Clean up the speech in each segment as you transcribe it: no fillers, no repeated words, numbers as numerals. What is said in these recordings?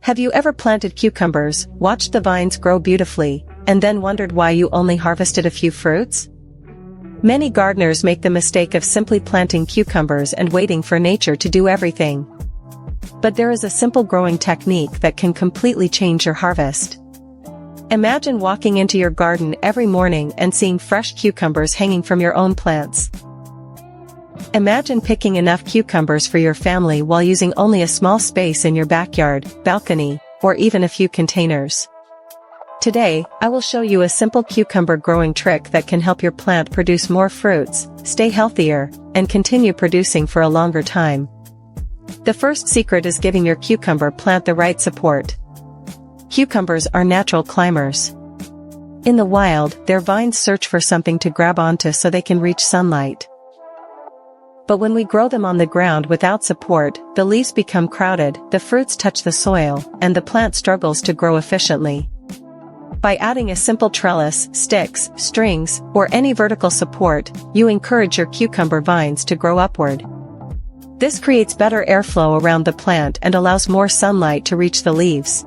Have you ever planted cucumbers, watched the vines grow beautifully, and then wondered why you only harvested a few fruits? Many gardeners make the mistake of simply planting cucumbers and waiting for nature to do everything. But there is a simple growing technique that can completely change your harvest. Imagine walking into your garden every morning and seeing fresh cucumbers hanging from your own plants. Imagine picking enough cucumbers for your family while using only a small space in your backyard, balcony, or even a few containers. Today, I will show you a simple cucumber growing trick that can help your plant produce more fruits, stay healthier, and continue producing for a longer time. The first secret is giving your cucumber plant the right support. Cucumbers are natural climbers. In the wild, their vines search for something to grab onto so they can reach sunlight. But when we grow them on the ground without support, the leaves become crowded, the fruits touch the soil, and the plant struggles to grow efficiently. By adding a simple trellis, sticks, strings, or any vertical support, you encourage your cucumber vines to grow upward. This creates better airflow around the plant and allows more sunlight to reach the leaves.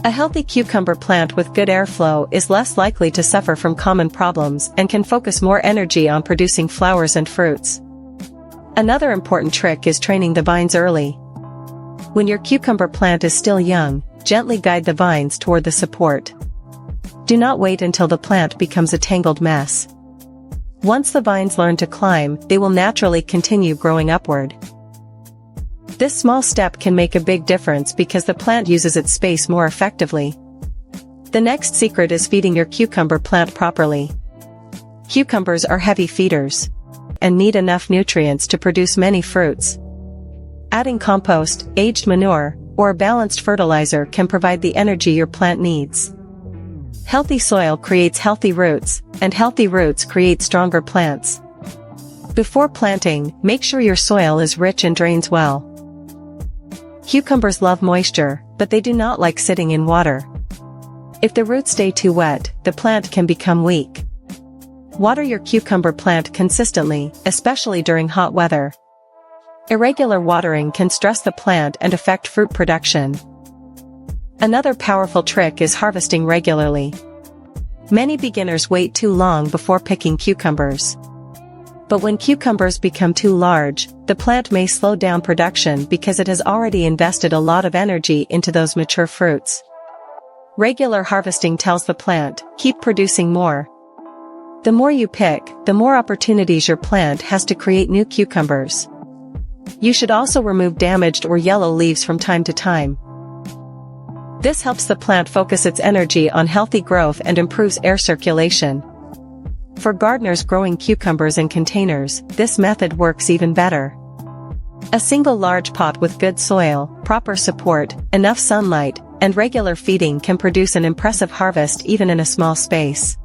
A healthy cucumber plant with good airflow is less likely to suffer from common problems and can focus more energy on producing flowers and fruits. Another important trick is training the vines early. When your cucumber plant is still young, gently guide the vines toward the support. Do not wait until the plant becomes a tangled mess. Once the vines learn to climb, they will naturally continue growing upward. This small step can make a big difference because the plant uses its space more effectively. The next secret is feeding your cucumber plant properly. Cucumbers are heavy feeders and need enough nutrients to produce many fruits. Adding compost, aged manure, or a balanced fertilizer can provide the energy your plant needs. Healthy soil creates healthy roots, and healthy roots create stronger plants. Before planting, make sure your soil is rich and drains well. Cucumbers love moisture, but they do not like sitting in water. If the roots stay too wet, the plant can become weak. Water your cucumber plant consistently, especially during hot weather. Irregular watering can stress the plant and affect fruit production. Another powerful trick is harvesting regularly. Many beginners wait too long before picking cucumbers. But when cucumbers become too large, the plant may slow down production because it has already invested a lot of energy into those mature fruits. Regular harvesting tells the plant, keep producing more. The more you pick, the more opportunities your plant has to create new cucumbers. You should also remove damaged or yellow leaves from time to time. This helps the plant focus its energy on healthy growth and improves air circulation. For gardeners growing cucumbers in containers, this method works even better. A single large pot with good soil, proper support, enough sunlight, and regular feeding can produce an impressive harvest even in a small space.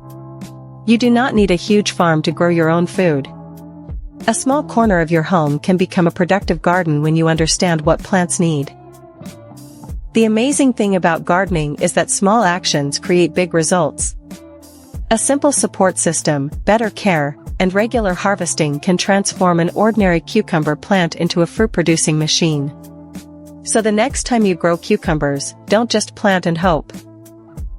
You do not need a huge farm to grow your own food. A small corner of your home can become a productive garden when you understand what plants need. The amazing thing about gardening is that small actions create big results. A simple support system, better care, and regular harvesting can transform an ordinary cucumber plant into a fruit-producing machine. So the next time you grow cucumbers, don't just plant and hope.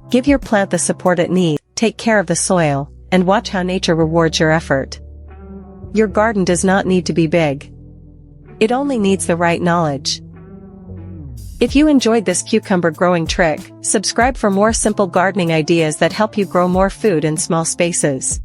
Give your plant the support it needs, take care of the soil, and watch how nature rewards your effort. Your garden does not need to be big. It only needs the right knowledge. If you enjoyed this cucumber growing trick, subscribe for more simple gardening ideas that help you grow more food in small spaces.